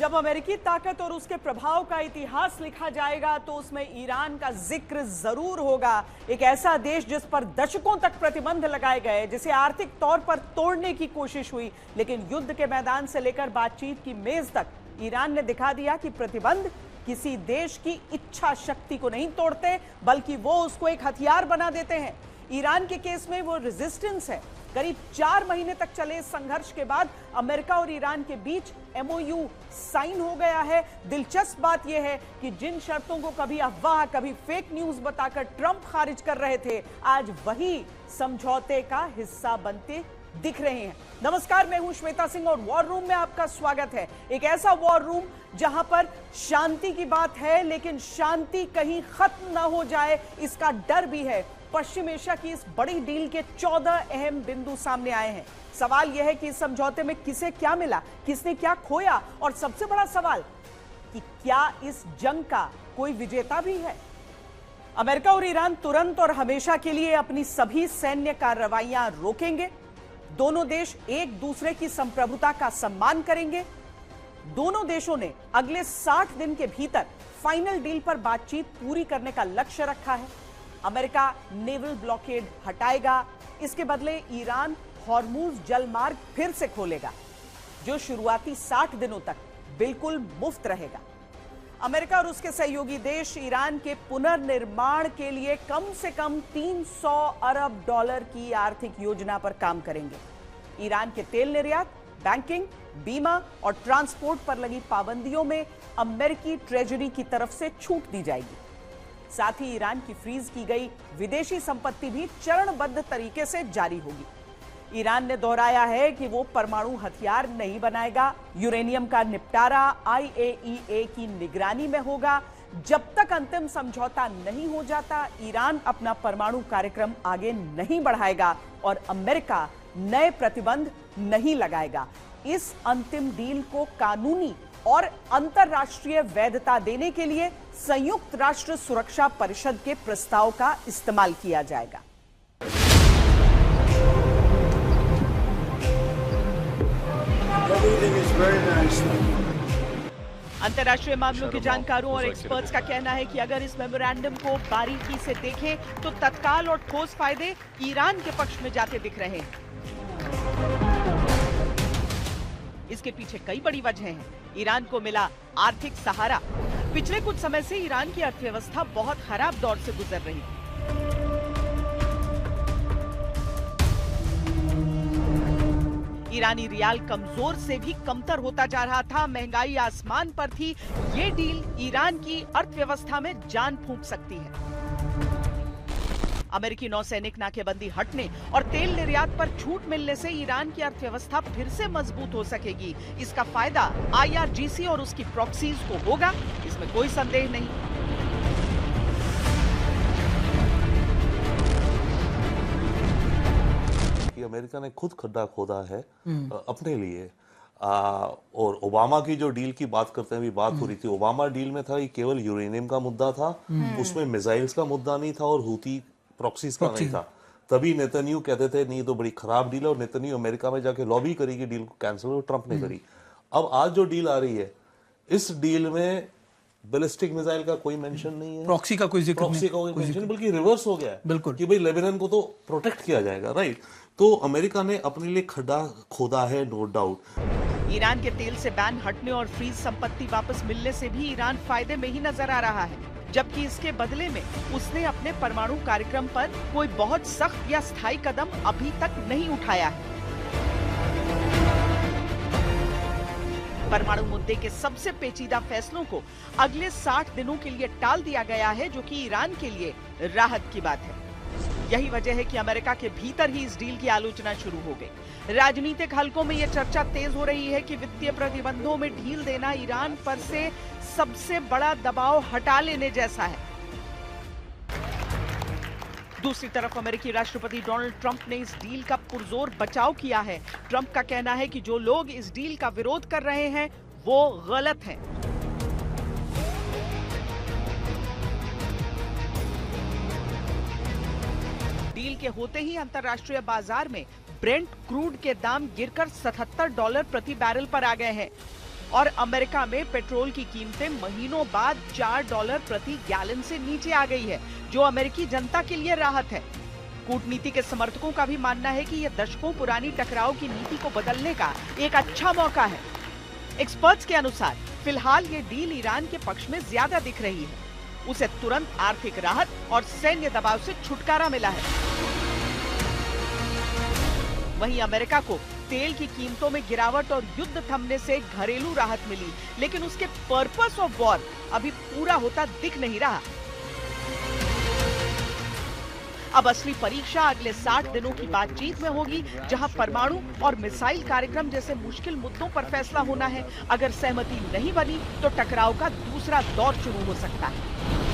जब अमेरिकी ताकत और उसके प्रभाव का इतिहास लिखा जाएगा तो उसमें ईरान का जिक्र जरूर होगा। एक ऐसा देश जिस पर दशकों तक प्रतिबंध लगाए गए, जिसे आर्थिक तौर पर तोड़ने की कोशिश हुई, लेकिन युद्ध के मैदान से लेकर बातचीत की मेज तक ईरान ने दिखा दिया कि प्रतिबंध किसी देश की इच्छा शक्ति को नहीं तोड़ते, बल्कि वो उसको एक हथियार बना देते हैं। ईरान के केस में वो रेजिस्टेंस है। करीब 4 महीने तक चले इस संघर्ष के बाद अमेरिका और ईरान के बीच MOU साइन हो गया है। दिलचस्प बात यह है कि जिन शर्तों को कभी अफवाह, कभी फेक न्यूज बताकर ट्रंप खारिज कर रहे थे, आज वही समझौते का हिस्सा बनते दिख रहे हैं। नमस्कार, मैं हूं श्वेता सिंह और वॉर रूम में आपका स्वागत है। एक ऐसा वॉर रूम जहां पर शांति की बात है, लेकिन शांति कहीं खत्म ना हो जाए इसका डर भी है। पश्चिम एशिया की इस बड़ी डील के 14 अहम बिंदु सामने आए हैं। सवाल यह है कि इस समझौते में किसे क्या मिला, किसने क्या खोया, और सबसे बड़ा सवाल कि क्या इस जंग का कोई विजेता भी है। अमेरिका और ईरान तुरंत और हमेशा के लिए अपनी सभी सैन्य कार्रवाइयां रोकेंगे। दोनों देश एक दूसरे की संप्रभुता का सम्मान करेंगे। दोनों देशों ने अगले 60 दिन के भीतर फाइनल डील पर बातचीत पूरी करने का लक्ष्य रखा है। अमेरिका नेवल ब्लॉकेड हटाएगा, इसके बदले ईरान हॉर्मुज जलमार्ग फिर से खोलेगा, जो शुरुआती 60 दिनों तक बिल्कुल मुफ्त रहेगा। अमेरिका और उसके सहयोगी देश ईरान के पुनर्निर्माण के लिए कम से कम $300 अरब की आर्थिक योजना पर काम करेंगे। ईरान के तेल निर्यात, बैंकिंग, बीमा और ट्रांसपोर्ट पर लगी पाबंदियों में अमेरिकी ट्रेजरी की तरफ से छूट दी जाएगी। साथ ही ईरान की फ्रीज की गई विदेशी संपत्ति भी चरणबद्ध तरीके से जारी होगी। ईरान ने दोहराया है कि वो परमाणु हथियार नहीं बनाएगा। यूरेनियम का निपटारा IAEA की निगरानी में होगा। जब तक अंतिम समझौता नहीं हो जाता, ईरान अपना परमाणु कार्यक्रम आगे नहीं बढ़ाएगा और अमेरिका नए प्रतिबंध नहीं लगाएगा। इस अंतिम डील को कानूनी और अंतरराष्ट्रीय वैधता देने के लिए संयुक्त राष्ट्र सुरक्षा परिषद के प्रस्ताव का इस्तेमाल किया जाएगा। अंतरराष्ट्रीय मामलों के जानकारों और एक्सपर्ट्स का कहना है कि अगर इस मेमोरेंडम को बारीकी से देखें तो तत्काल और ठोस फायदे ईरान के पक्ष में जाते दिख रहे हैं। इसके पीछे कई बड़ी वजहें हैं। ईरान को मिला आर्थिक सहारा। पिछले कुछ समय से ईरान की अर्थव्यवस्था बहुत खराब दौर से गुजर रही है। ईरानी रियाल कमजोर से भी कमतर होता जा रहा था। महंगाई आसमान पर थी। ये डील ईरान की अर्थव्यवस्था में जान फूंक सकती है। अमेरिकी नौसैनिक नाकेबंदी हटने और तेल निर्यात पर छूट मिलने से ईरान की अर्थव्यवस्था फिर से मजबूत हो सकेगी। इसका फायदा IRGC और उसकी प्रॉक्सीज को होगा, इसमें कोई संदेह नहीं। कि अमेरिका ने खुद खड्डा खोदा है अपने लिए। और ओबामा की जो डील की बात करते हैं, भी बात हो रही थी। ओबामा डील में था, ये केवल यूरेनियम का मुद्दा था, उसमें मिसाइल्स का मुद्दा नहीं था और हूती प्रॉक्सीज का नहीं था। तभी नेतन्याहू कहते थे नहीं, तो बड़ी खराब डील है, और नेतन्याहू अमेरिका में जाके लॉबी करेगी डील को कैंसिल, और ट्रंप ने करी। अब आज जो डील आ रही है, इस डील में बैलिस्टिक मिसाइल का कोई मेंशन नहीं है, प्रॉक्सी का कोई जिक्र नहीं, मेंशन, बल्कि रिवर्स हो गया है। बिल्कुल कि भाई लेबनान को तो प्रोटेक्ट किया जाएगा, राइट। तो अमेरिका ने अपने लिए खड्डा खोदा है, नो डाउट। ईरान के तेल से बैन हटने और फ्रीज संपत्ति वापस मिलने से भी ईरान फायदे में ही नजर आ रहा है, जबकि इसके बदले में उसने अपने परमाणु कार्यक्रम पर कोई बहुत सख्त या स्थायी कदम अभी तक नहीं उठाया है। परमाणु मुद्दे के सबसे पेचीदा फैसलों को अगले 60 दिनों के लिए टाल दिया गया है, जो कि ईरान के लिए राहत की बात है। यही वजह है कि अमेरिका के भीतर ही इस डील की आलोचना शुरू हो गई। राजनीतिक हलकों में यह चर्चा तेज हो रही है कि वित्तीय प्रतिबंधों में ढील देना ईरान पर से सबसे बड़ा दबाव हटा लेने जैसा है। दूसरी तरफ अमेरिकी राष्ट्रपति डोनाल्ड ट्रंप ने इस डील का पुरजोर बचाव किया है। ट्रंप का कहना है कि जो लोग इस डील का विरोध कर रहे हैं वो गलत हैं। डील के होते ही अंतर्राष्ट्रीय बाजार में ब्रेंट क्रूड के दाम गिरकर $77 प्रति बैरल पर आ गए हैं। और अमेरिका में पेट्रोल की कीमतें महीनों बाद $4 प्रति गैलन से नीचे आ गई है, जो अमेरिकी जनता के लिए राहत है। कूटनीति के समर्थकों का भी मानना है कि यह दशकों पुरानी टकराव की नीति को बदलने का एक अच्छा मौका है। एक्सपर्ट्स के अनुसार फिलहाल ये डील ईरान के पक्ष में ज्यादा दिख रही है। उसे तुरंत आर्थिक राहत और सैन्य दबाव से छुटकारा मिला है। वहीं अमेरिका को तेल की कीमतों में गिरावट और युद्ध थमने से घरेलू राहत मिली, लेकिन उसके पर्पस ऑफ वॉर अभी पूरा होता दिख नहीं रहा। अब असली परीक्षा अगले 60 दिनों की बातचीत में होगी, जहां परमाणु और मिसाइल कार्यक्रम जैसे मुश्किल मुद्दों पर फैसला होना है। अगर सहमति नहीं बनी तो टकराव का दूसरा दौर शुरू हो सकता है।